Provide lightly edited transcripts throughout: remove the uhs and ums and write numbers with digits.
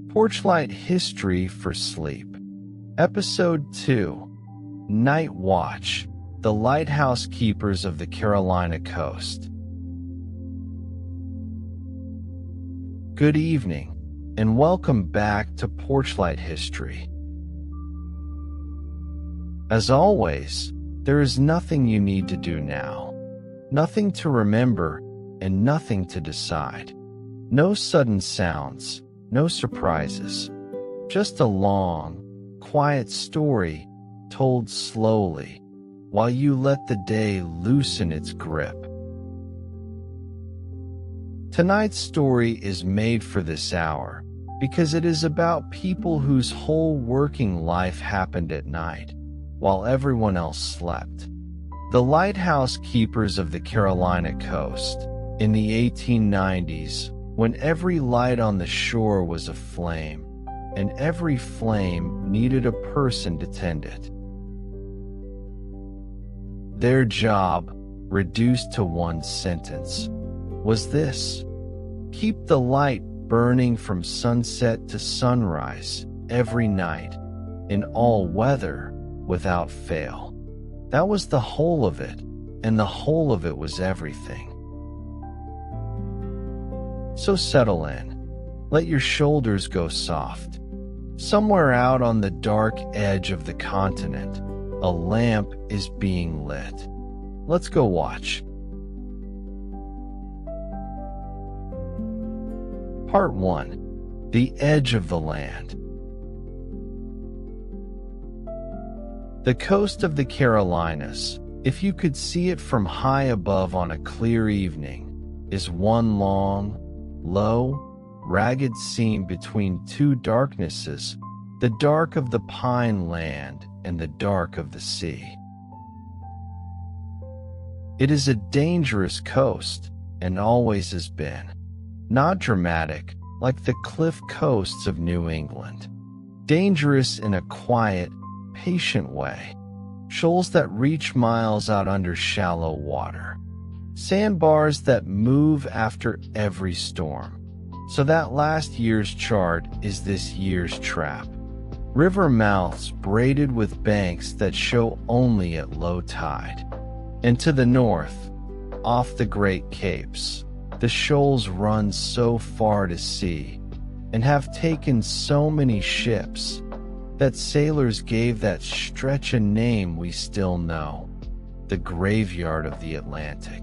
Porchlight History for Sleep. Episode 2. Night Watch. The Lighthouse Keepers of the Carolina Coast. Good evening, and welcome back to Porchlight History. As always, there is nothing you need to do now. Nothing to remember, and nothing to decide. No sudden sounds, no surprises. Just a long, quiet story told slowly while you let the day loosen its grip. Tonight's story is made for this hour because it is about people whose whole working life happened at night while everyone else slept. The lighthouse keepers of the Carolina coast in the 1890s, when every light on the shore was aflame and every flame needed a person to tend it. Their job, reduced to one sentence, was this: keep the light burning from sunset to sunrise every night, in all weather, without fail. That was the whole of it, and the whole of it was everything. So settle in. Let your shoulders go soft. Somewhere out on the dark edge of the continent, a lamp is being lit. Let's go watch. Part 1. The Edge of the Land. The coast of the Carolinas, if you could see it from high above on a clear evening, is one long, low, ragged seam between two darknesses, the dark of the pine land and the dark of the sea. It is a dangerous coast, and always has been. Not dramatic, like the cliff coasts of New England. Dangerous in a quiet, patient way. Shoals that reach miles out under shallow water. Sandbars that move after every storm. So that last year's chart is this year's trap. River mouths braided with banks that show only at low tide. And to the north, off the Great Capes, the shoals run so far to sea and have taken so many ships that sailors gave that stretch a name we still know: the graveyard of the Atlantic.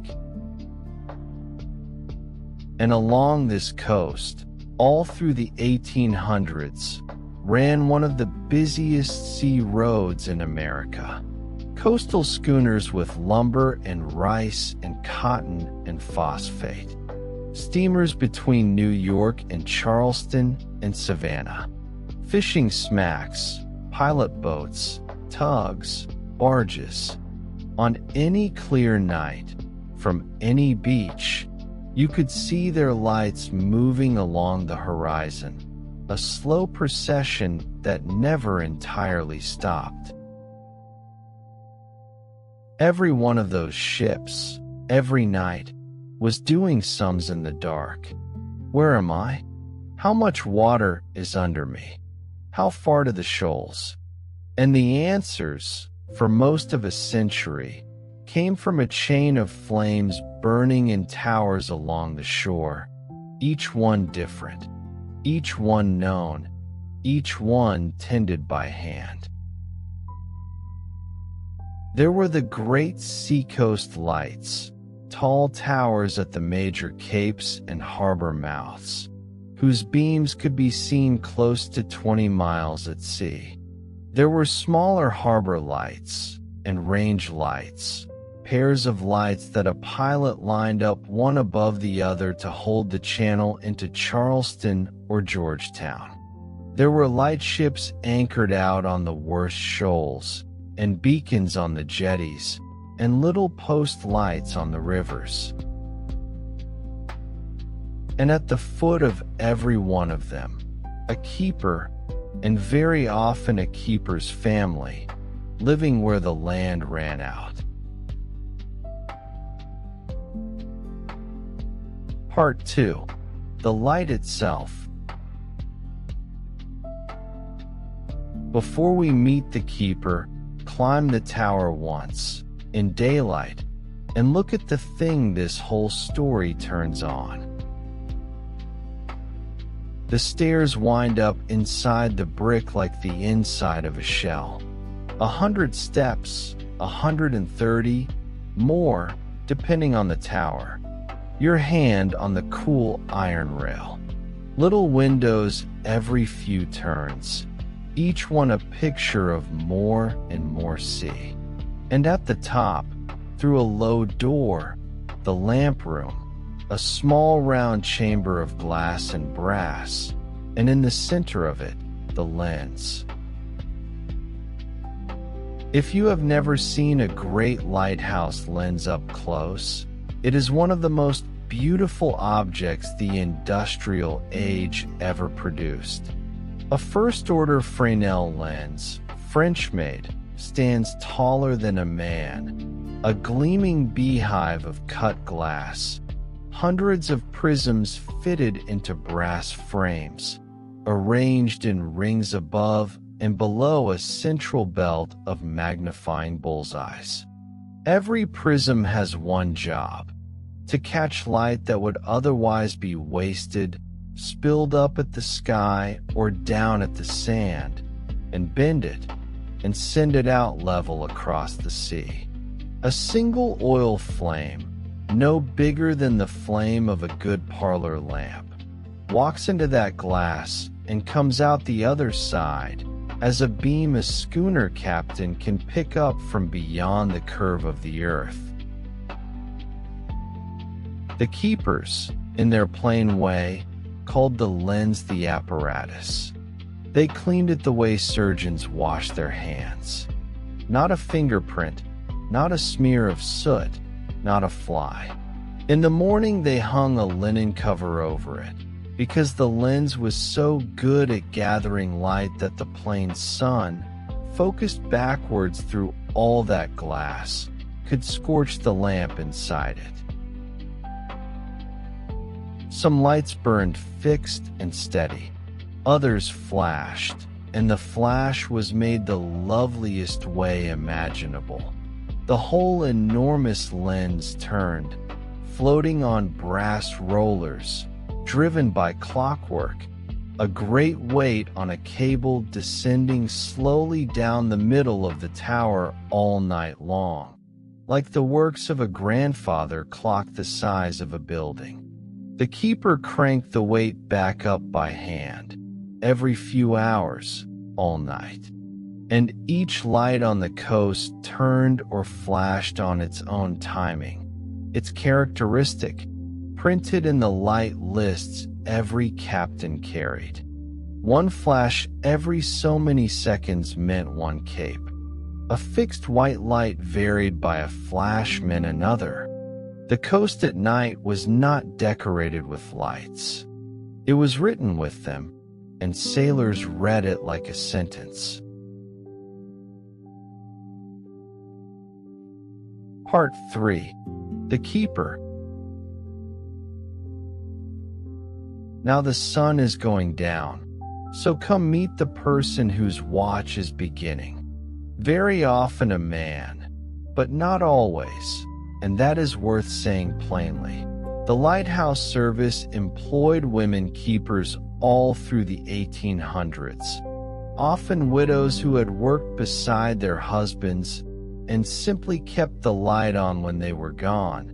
And along this coast, all through the 1800s, ran one of the busiest sea roads in America. Coastal schooners with lumber and rice and cotton and phosphate. Steamers between New York and Charleston and Savannah. Fishing smacks, pilot boats, tugs, barges. On any clear night, from any beach, you could see their lights moving along the horizon, a slow procession that never entirely stopped. Every one of those ships, every night, was doing sums in the dark. Where am I? How much water is under me? How far to the shoals? And the answers, for most of a century, came from a chain of flames burning in towers along the shore, each one different, each one known, each one tended by hand. There were the great seacoast lights, tall towers at the major capes and harbor mouths, whose beams could be seen close to 20 miles at sea. There were smaller harbor lights and range lights, pairs of lights that a pilot lined up one above the other to hold the channel into Charleston or Georgetown. There were lightships anchored out on the worst shoals, and beacons on the jetties, and little post lights on the rivers. And at the foot of every one of them, a keeper, and very often a keeper's family, living where the land ran out. Part 2. The light itself. Before we meet the keeper, climb the tower once, in daylight, and look at the thing this whole story turns on. The stairs wind up inside the brick like the inside of a shell. 100 steps, 130, more, depending on the tower. Your hand on the cool iron rail. Little windows every few turns, each one a picture of more and more sea. And at the top, through a low door, the lamp room, a small round chamber of glass and brass, and in the center of it, the lens. If you have never seen a great lighthouse lens up close, it is one of the most beautiful objects the industrial age ever produced. A first-order Fresnel lens, French-made, stands taller than a man, a gleaming beehive of cut glass, hundreds of prisms fitted into brass frames, arranged in rings above and below a central belt of magnifying bullseyes. Every prism has one job: to catch light that would otherwise be wasted, spilled up at the sky or down at the sand, and bend it and send it out level across the sea. A single oil flame, no bigger than the flame of a good parlor lamp, walks into that glass and comes out the other side as a beam a schooner captain can pick up from beyond the curve of the earth. The keepers, in their plain way, called the lens the apparatus. They cleaned it the way surgeons wash their hands. Not a fingerprint, not a smear of soot, not a fly. In the morning they hung a linen cover over it, because the lens was so good at gathering light that the plain sun, focused backwards through all that glass, could scorch the lamp inside it. Some lights burned fixed and steady. Others flashed, and the flash was made the loveliest way imaginable. The whole enormous lens turned, floating on brass rollers, driven by clockwork, a great weight on a cable descending slowly down the middle of the tower all night long, like the works of a grandfather clock the size of a building. The keeper cranked the weight back up by hand, every few hours, all night. And each light on the coast turned or flashed on its own timing, its characteristic, printed in the light lists every captain carried. One flash every so many seconds meant one cape. A fixed white light varied by a flash meant another. The coast at night was not decorated with lights. It was written with them, and sailors read it like a sentence. Part 3. The Keeper. Now the sun is going down, so come meet the person whose watch is beginning. Very often a man, but not always, and that is worth saying plainly. The lighthouse service employed women keepers all through the 1800s, often widows who had worked beside their husbands and simply kept the light on when they were gone,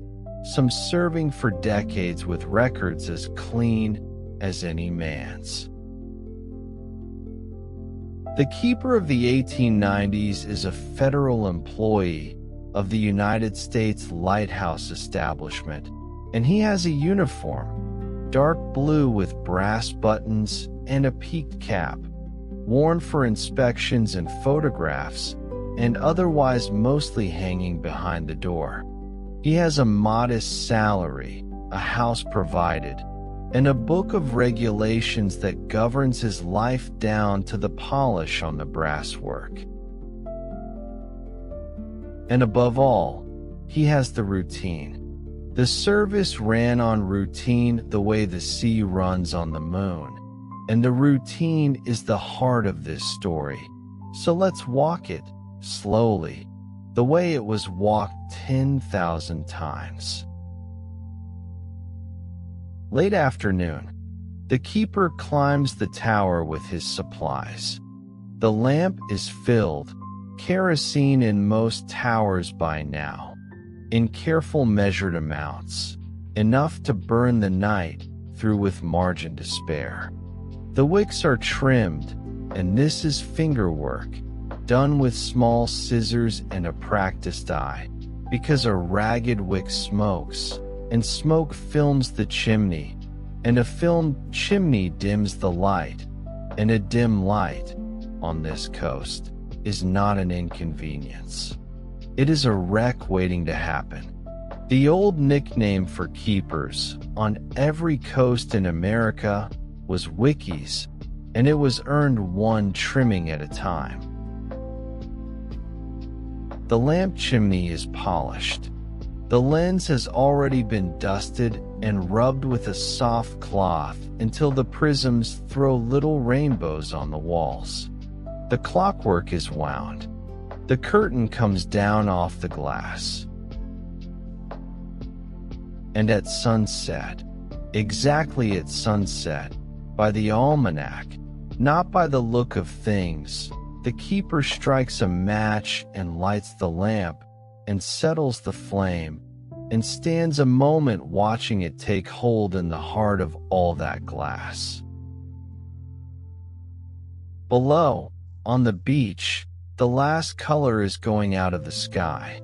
some serving for decades with records as clean as any man's. The keeper of the 1890s is a federal employee of the United States Lighthouse establishment, and he has a uniform, dark blue with brass buttons and a peaked cap, worn for inspections and photographs, and otherwise mostly hanging behind the door. He has a modest salary, a house provided, and a book of regulations that governs his life down to the polish on the brass work. And above all, he has the routine. The service ran on routine the way the sea runs on the moon, and the routine is the heart of this story. So let's walk it, slowly, the way it was walked 10,000 times. Late afternoon, the keeper climbs the tower with his supplies. The lamp is filled, kerosene in most towers by now, in careful measured amounts, enough to burn the night through with margin to spare. The wicks are trimmed, and this is fingerwork, done with small scissors and a practiced eye, because a ragged wick smokes, and smoke films the chimney, and a filmed chimney dims the light, and a dim light, on this coast, is not an inconvenience. It is a wreck waiting to happen. The old nickname for keepers on every coast in America was wickies, and it was earned one trimming at a time. The lamp chimney is polished. The lens has already been dusted and rubbed with a soft cloth until the prisms throw little rainbows on the walls. The clockwork is wound. The curtain comes down off the glass. And at sunset, exactly at sunset, by the almanac, not by the look of things, the keeper strikes a match and lights the lamp and settles the flame and stands a moment watching it take hold in the heart of all that glass. Below, on the beach, the last color is going out of the sky,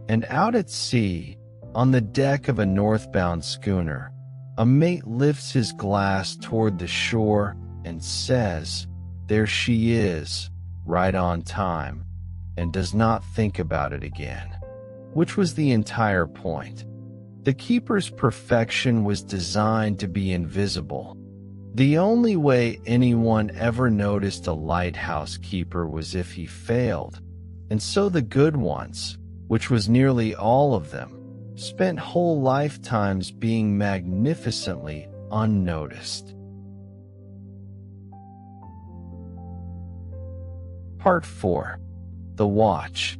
and out at sea, on the deck of a northbound schooner, a mate lifts his glass toward the shore and says, "There she is, right on time," and does not think about it again, which was the entire point. The keeper's perfection was designed to be invisible. The only way anyone ever noticed a lighthouse keeper was if he failed, and so the good ones, which was nearly all of them, spent whole lifetimes being magnificently unnoticed. Part 4. The Watch.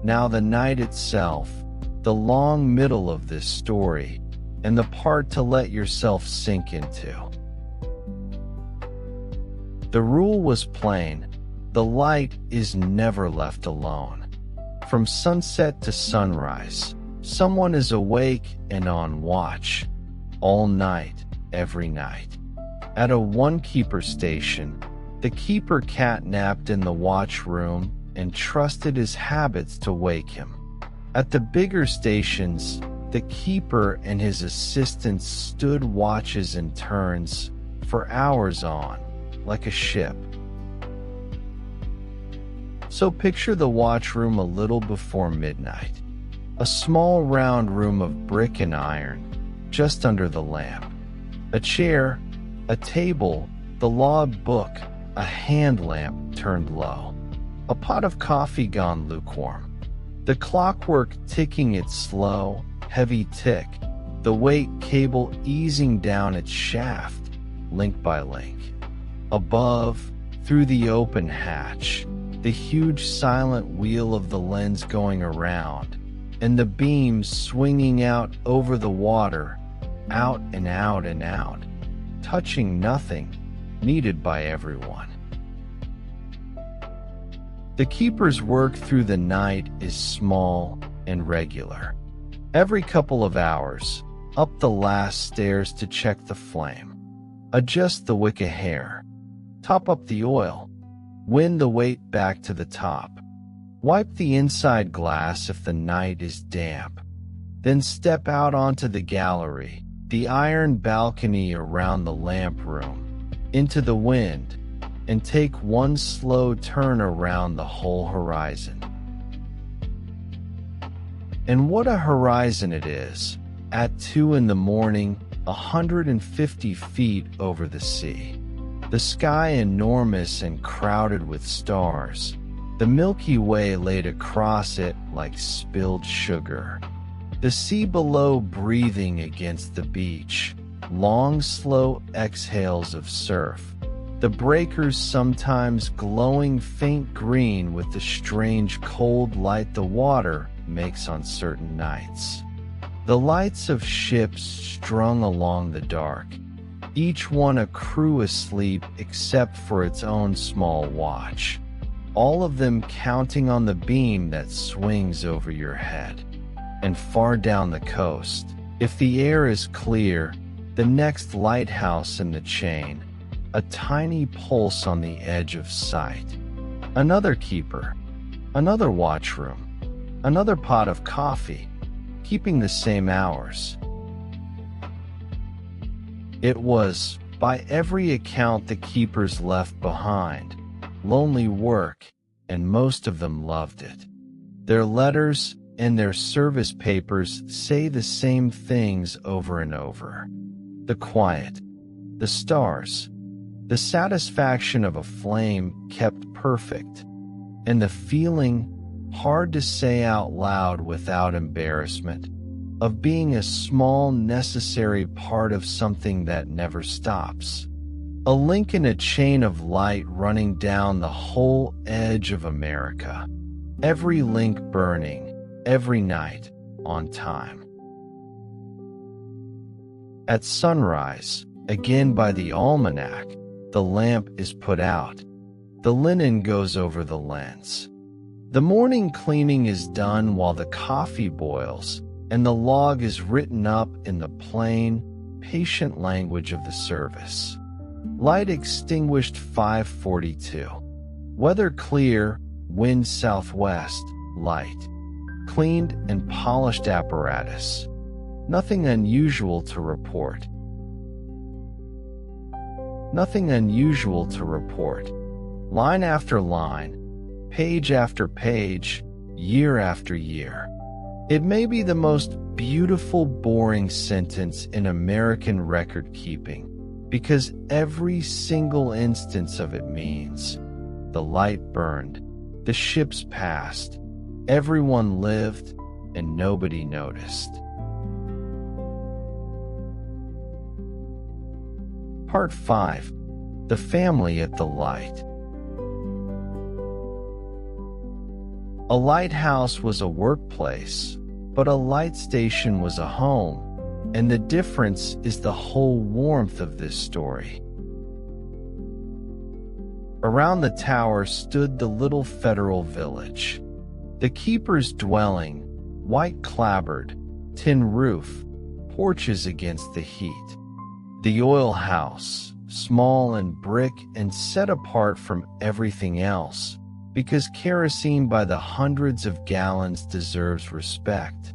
Now the night itself, the long middle of this story, and the part to let yourself sink into. The rule was plain: the light is never left alone. From sunset to sunrise, someone is awake and on watch, all night, every night. At a one-keeper station, the keeper cat-napped in the watch room and trusted his habits to wake him. At the bigger stations, the keeper and his assistants stood watches in turns for hours on, like a ship. So picture the watch room a little before midnight. A small round room of brick and iron, just under the lamp. A chair, a table, the log book, a hand lamp turned low. A pot of coffee gone lukewarm. The clockwork ticking its slow, heavy tick, the weight cable easing down its shaft, link by link. Above, through the open hatch, the huge silent wheel of the lens going around, and the beams swinging out over the water, out and out and out, touching nothing, needed by everyone. The keeper's work through the night is small and regular. Every couple of hours, up the last stairs to check the flame, adjust the wick a hair, top up the oil, wind the weight back to the top, wipe the inside glass if the night is damp, then step out onto the gallery, the iron balcony around the lamp room, into the wind, and take one slow turn around the whole horizon. And what a horizon it is, at 2 in the morning, 150 feet over the sea. The sky enormous and crowded with stars, the Milky Way laid across it like spilled sugar. The sea below breathing against the beach, long slow exhales of surf, the breakers sometimes glowing faint green with the strange cold light the water makes on certain nights. The lights of ships strung along the dark, each one a crew asleep except for its own small watch, all of them counting on the beam that swings over your head. And far down the coast, if the air is clear, the next lighthouse in the chain, a tiny pulse on the edge of sight. Another keeper, another watchroom, another pot of coffee, keeping the same hours. It was, by every account the keepers left behind, lonely work, and most of them loved it. Their letters and their service papers say the same things over and over. The quiet, the stars, the satisfaction of a flame kept perfect, and the feeling, hard to say out loud without embarrassment, of being a small necessary part of something that never stops. A link in a chain of light running down the whole edge of America. Every link burning, every night, on time. At sunrise, again by the almanac, the lamp is put out. The linen goes over the lens. The morning cleaning is done while the coffee boils, and the log is written up in the plain, patient language of the service. Light extinguished 5:42. Weather clear, wind southwest, light. Cleaned and polished apparatus. Nothing unusual to report. Nothing unusual to report. Line after line, page after page, year after year. It may be the most beautiful, boring sentence in American record keeping, because every single instance of it means the light burned, the ships passed, everyone lived, and nobody noticed. Part 5. The Family at the Light. A lighthouse was a workplace, but a light station was a home, and the difference is the whole warmth of this story. Around the tower stood the little federal village. The keeper's dwelling, white clapboard, tin roof, porches against the heat. The oil house, small and brick and set apart from everything else, because kerosene by the hundreds of gallons deserves respect.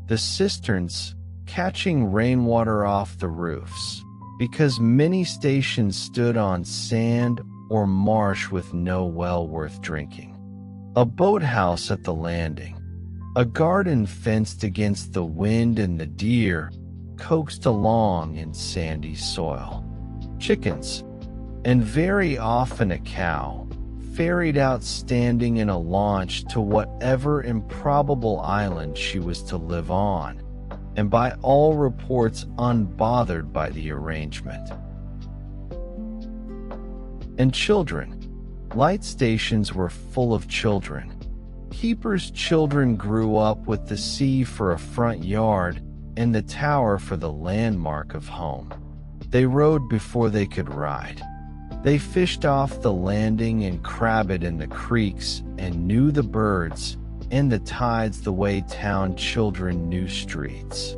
The cisterns, catching rainwater off the roofs, because many stations stood on sand or marsh with no well worth drinking. A boathouse at the landing. A garden fenced against the wind and the deer, coaxed along in sandy soil. Chickens, and very often a cow, ferried out standing in a launch to whatever improbable island she was to live on, and by all reports unbothered by the arrangement. And children. Light stations were full of children. Keepers' children grew up with the sea for a front yard and the tower for the landmark of home. They rode before they could ride. They fished off the landing and crabbed in the creeks and knew the birds and the tides the way town children knew streets.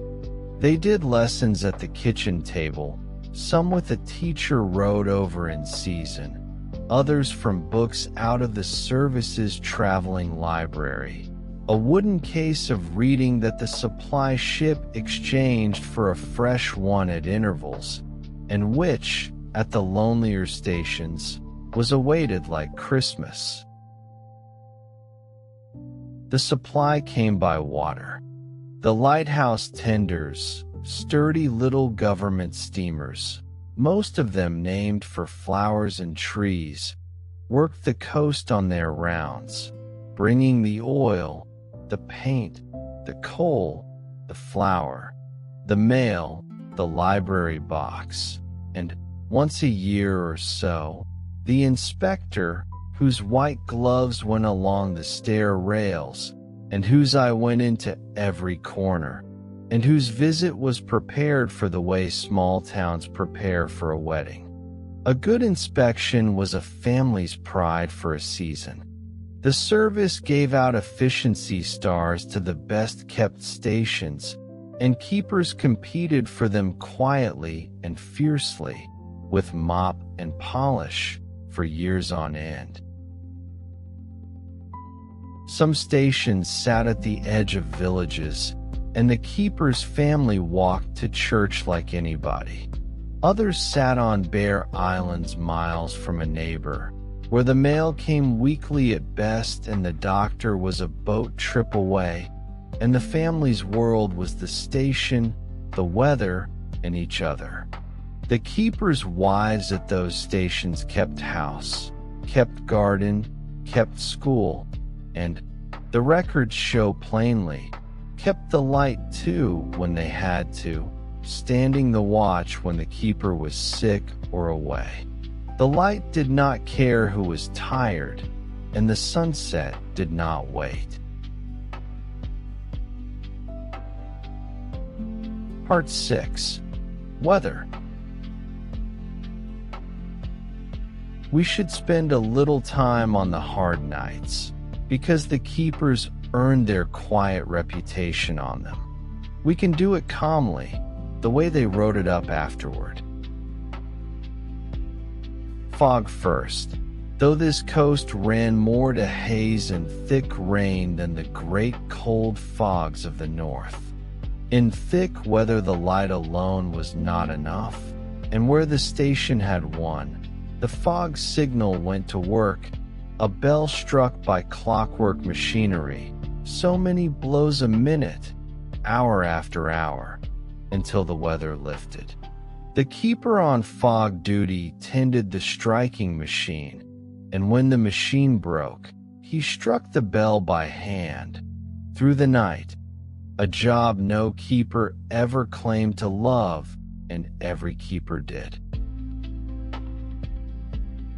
They did lessons at the kitchen table, some with a teacher rode over in season, others from books out of the service's traveling library, a wooden case of reading that the supply ship exchanged for a fresh one at intervals, and which, at the lonelier stations, was awaited like Christmas. The supply came by water. The lighthouse tenders, sturdy little government steamers, most of them named for flowers and trees, worked the coast on their rounds, bringing the oil, the paint, the coal, the flour, the mail, the library box, and, Once a year or so, the inspector, whose white gloves went along the stair rails, and whose eye went into every corner, and whose visit was prepared for the way small towns prepare for a wedding. A good inspection was a family's pride for a season. The service gave out efficiency stars to the best-kept stations, and keepers competed for them quietly and fiercely, with mop and polish, for years on end. Some stations sat at the edge of villages, and the keeper's family walked to church like anybody. Others sat on bare islands miles from a neighbor, where the mail came weekly at best and the doctor was a boat trip away, and the family's world was the station, the weather, and each other. The keepers' wives at those stations kept house, kept garden, kept school, and, the records show plainly, kept the light too when they had to, standing the watch when the keeper was sick or away. The light did not care who was tired, and the sunset did not wait. Part 6. Weather. We should spend a little time on the hard nights, because the keepers earned their quiet reputation on them. We can do it calmly, the way they wrote it up afterward. Fog first. Though this coast ran more to haze and thick rain than the great cold fogs of the north. In thick weather the light alone was not enough, and where the station had one, the fog signal went to work, a bell struck by clockwork machinery, so many blows a minute, hour after hour, until the weather lifted. The keeper on fog duty tended the striking machine, and when the machine broke, he struck the bell by hand. Through the night, a job no keeper ever claimed to love, and every keeper did.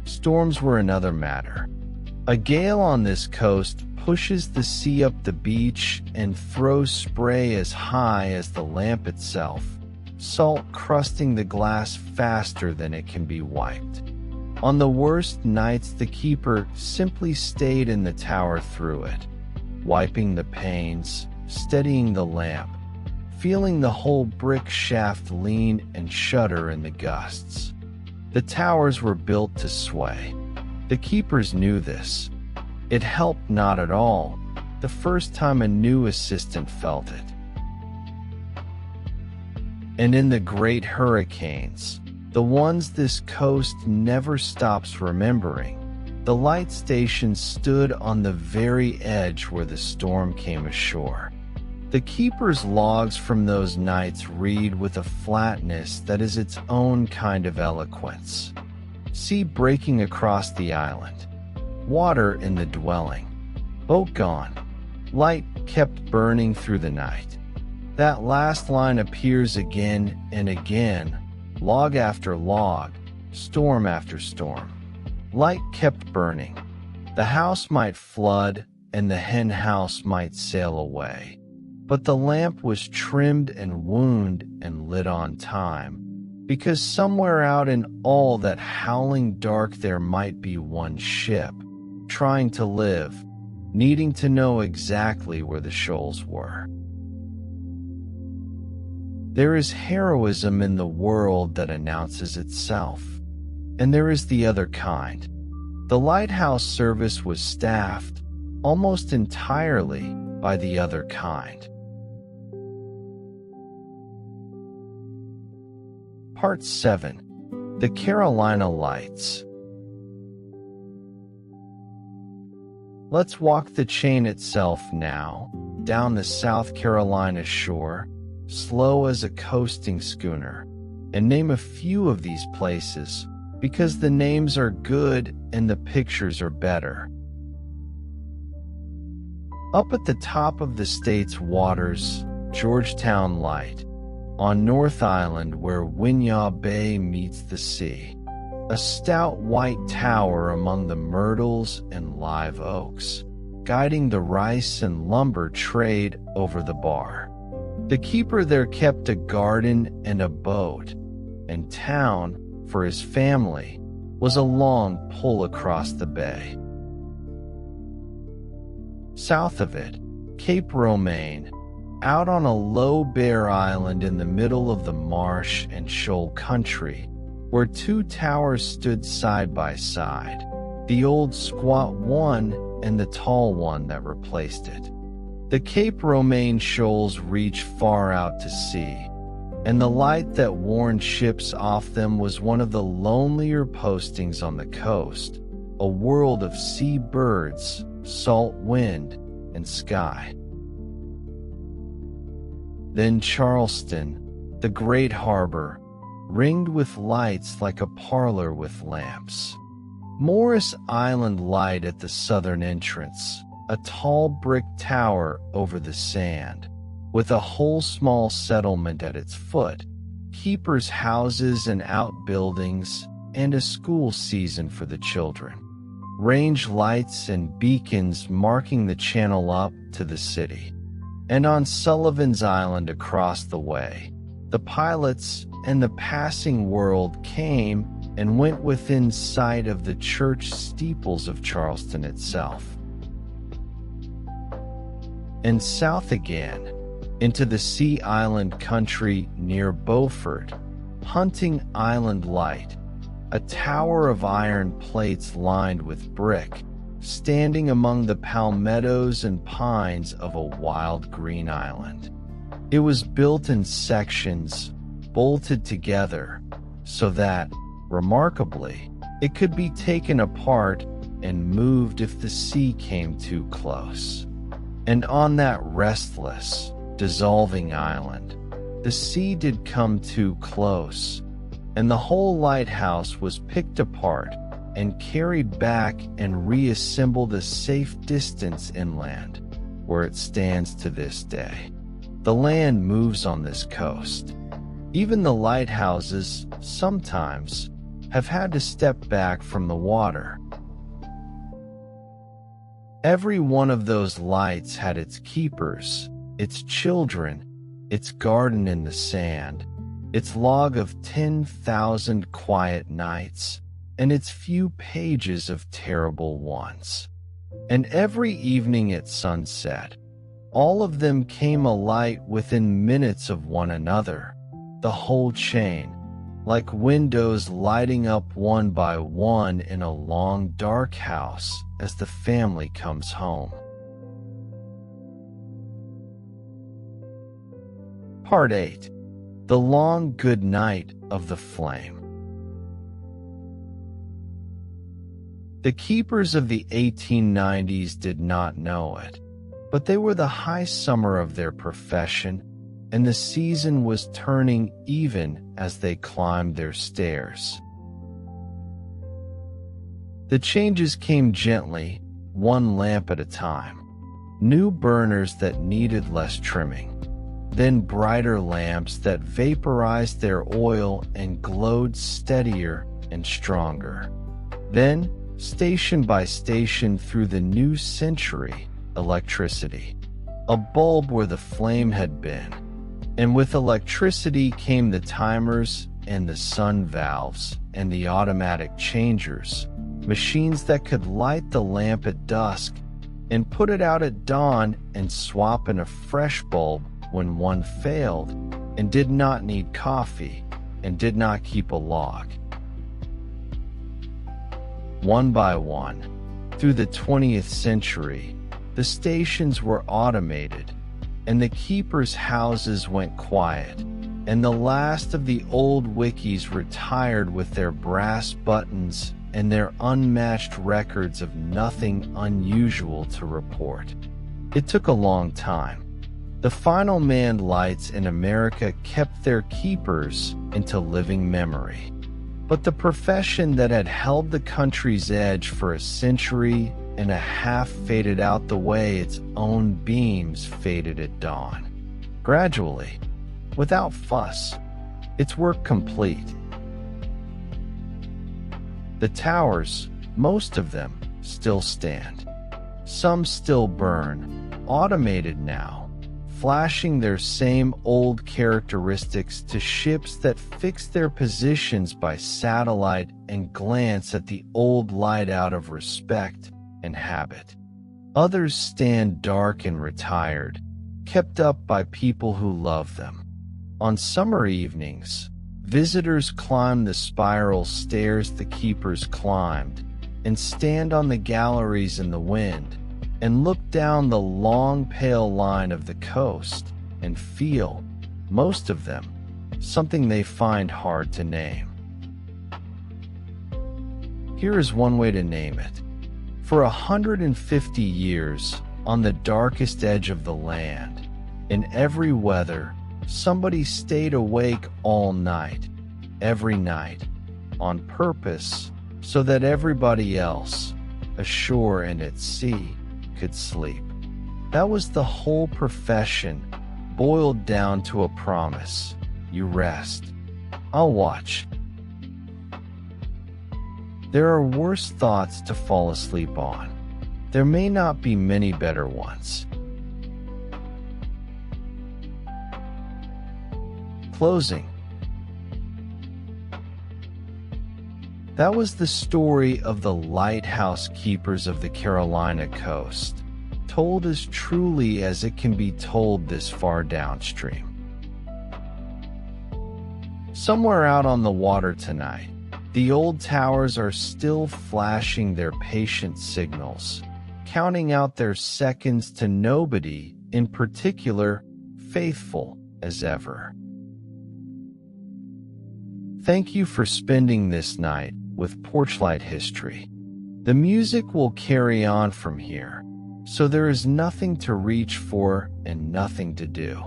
Storms were another matter. A gale on this coast pushes the sea up the beach and throws spray as high as the lamp itself, salt crusting the glass faster than it can be wiped. On the worst nights, the keeper simply stayed in the tower through it, wiping the panes, steadying the lamp, feeling the whole brick shaft lean and shudder in the gusts. The towers were built to sway. The keepers knew this. It helped not at all the first time a new assistant felt it. And in the great hurricanes, the ones this coast never stops remembering, the light station stood on the very edge where the storm came ashore. The keeper's logs from those nights read with a flatness that is its own kind of eloquence. Sea breaking across the island, water in the dwelling, boat gone, light kept burning through the night. That last line appears again and again, log after log, storm after storm. Light kept burning. The house might flood and the hen house might sail away, but the lamp was trimmed and wound and lit on time, because somewhere out in all that howling dark there might be one ship, trying to live, needing to know exactly where the shoals were. There is heroism in the world that announces itself, and there is the other kind. The Lighthouse service was staffed almost entirely by the other kind. Part 7. The Carolina Lights. Let's walk the chain itself now, down the South Carolina shore, slow as a coasting schooner, and name a few of these places, because the names are good and the pictures are better. Up at the top of the state's waters, Georgetown Light. on North Island where Winyah Bay meets the sea, a stout white tower among the myrtles and live oaks, guiding the rice and lumber trade over the bar. The keeper there kept a garden and a boat, and town, for his family, was a long pull across the bay. South of it, Cape Romaine, out on a low bare island in the middle of the marsh and shoal country, where two towers stood side by side, the old squat one and the tall one that replaced it. The Cape Romaine shoals reached far out to sea, and the light that warned ships off them was one of the lonelier postings on the coast, a world of sea birds, salt wind, and sky. Then Charleston, the great harbor, ringed with lights like a parlor with lamps. Morris Island light at the southern entrance, a tall brick tower over the sand, with a whole small settlement at its foot, keepers' houses and outbuildings, and a school season for the children. Range lights and beacons marking the channel up to the city. And on Sullivan's Island across the way, the pilots and the passing world came and went within sight of the church steeples of Charleston itself. And south again, into the Sea Island country near Beaufort, Hunting Island Light, a tower of iron plates lined with brick, standing among the palmettos and pines of a wild green island. It was built in sections, bolted together, so that, remarkably, it could be taken apart and moved if the sea came too close. And on that restless, dissolving island, the sea did come too close, and the whole lighthouse was picked apart and carried back and reassembled a safe distance inland, where it stands to this day. The land moves on this coast. Even the lighthouses, sometimes, have had to step back from the water. Every one of those lights had its keepers, its children, its garden in the sand, its log of 10,000 quiet nights, and its few pages of terrible ones. And every evening at sunset, all of them came alight within minutes of one another, the whole chain, like windows lighting up one by one in a long dark house as the family comes home. Part 8. The Long Good Night of the Flame. The keepers of the 1890s did not know it, but they were the high summer of their profession, and the season was turning even as they climbed their stairs. The changes came gently, one lamp at a time. New burners that needed less trimming, then brighter lamps that vaporized their oil and glowed steadier and stronger. Then, station by station through the new century, electricity. A bulb where the flame had been. And with electricity came the timers and the sun valves and the automatic changers, machines that could light the lamp at dusk and put it out at dawn and swap in a fresh bulb when one failed and did not need coffee and did not keep a log. One by one, through the 20th century, the stations were automated, and the keepers' houses went quiet, and the last of the old wikis retired with their brass buttons and their unmatched records of nothing unusual to report. It took a long time. The final manned lights in America kept their keepers into living memory. But the profession that had held the country's edge for a century and a half faded out the way its own beams faded at dawn. Gradually, without fuss, its work complete. The towers, most of them, still stand. Some still burn, automated now, flashing their same old characteristics to ships that fix their positions by satellite and glance at the old light out of respect and habit. Others stand dark and retired, kept up by people who love them. On summer evenings, visitors climb the spiral stairs the keepers climbed and stand on the galleries in the wind and look down the long pale line of the coast and feel, most of them, something they find hard to name. Here is one way to name it. For 150 years, on the darkest edge of the land, in every weather, somebody stayed awake all night, every night, on purpose, so that everybody else, ashore and at sea, could sleep. That was the whole profession, boiled down to a promise. You rest. I'll watch. There are worse thoughts to fall asleep on. There may not be many better ones. Closing. That was the story of the lighthouse keepers of the Carolina coast, told as truly as it can be told this far downstream. Somewhere out on the water tonight, the old towers are still flashing their patient signals, counting out their seconds to nobody in particular, faithful as ever. Thank you for spending this night with Porchlight History. The music will carry on from here, so there is nothing to reach for and nothing to do.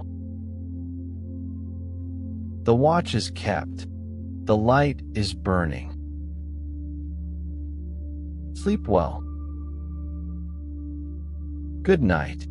The watch is kept. The light is burning. Sleep well. Good night.